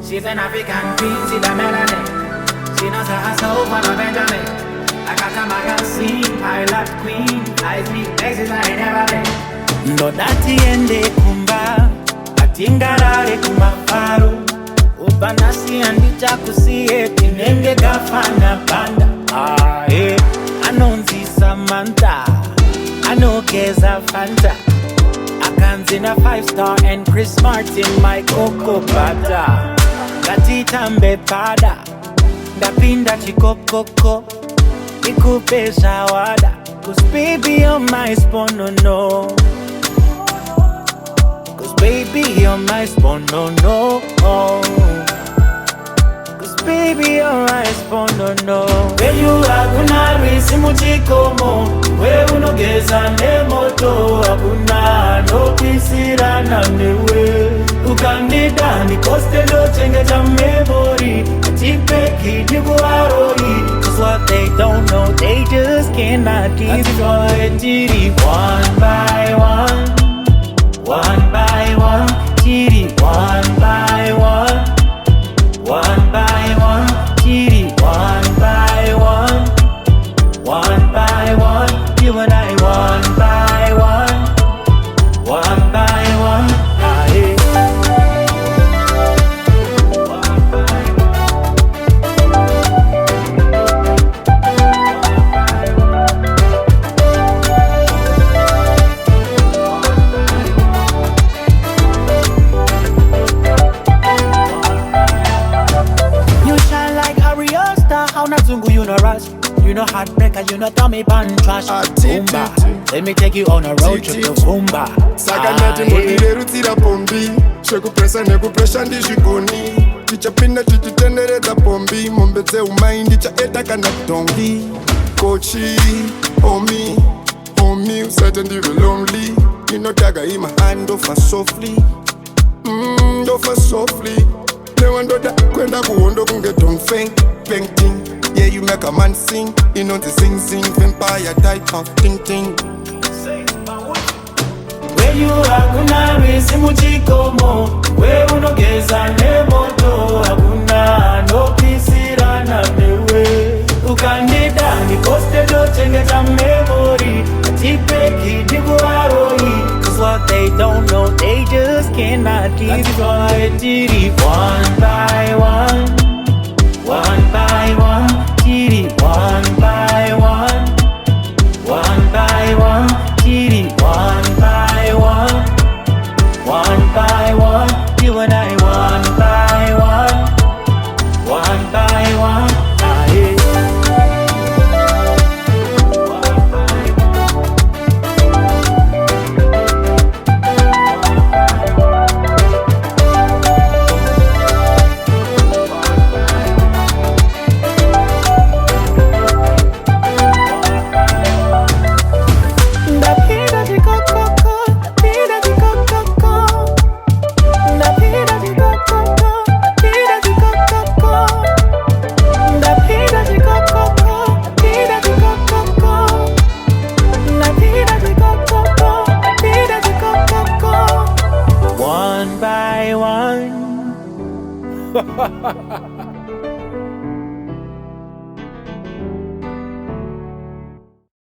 She's an African queen, see the melanin. She knows her hustle for a Benjamin. I got a magazine, pilot queen. I speak places I ain't never been. No dati ende kumba, atingarare kumafaru. Ubanasi andita kusiye, tinenge gafana banda. Anonzi Samantha, Anokeza Fanta. Akanzina 5-star and Chris Martin, my cocoa butter. Gatitambe pada, Dapinda chikokoko, Ikupe shawada. Cause baby you're my spawn, no. Cause baby you're my spawn, no. Cause baby you're my spawn, no. Where you are gonna race muchikomo, where unogeza nemoto, abuna no pisira na newe. Ukandida ni Castillo chenge cha memory, atipeki niguarori. Cause what they don't know, they just cannot destroy. Tiri one by one, one by one. Tiri one by one, one by one. Tiri one by one, one by one. You and I one by one, one by one. You know rush, you know heartbreaker, you know dummy pan trash. Boomba, let me take you on a road trip to Boomba. Saganati mbonire rutira pombi, shekupresa nekupresha ndishigoni. Tichapinda tichitenderedza pombi, mombedze umai ndichaeta kana kutongi. Kochi, omi, usati ndive lonely. Inotaga ima hand over softly, over softly. Newandoda kwenda kuhondo kunge dongfeng, painting. Yeah, you make a man sing, you know the sing, vampire type of ting. Where you are gonna race muchikomo, where unogeza nemoto, abuna no pisira na mewe. Ukandida ni Castillo chenge cha memory, atipeki niguarori. Cause what they don't know, they just cannot destroy. Tiri one by one, one by one. Tiri one by one, one by one. Tiri one by one, one by one. You and I one by one, one by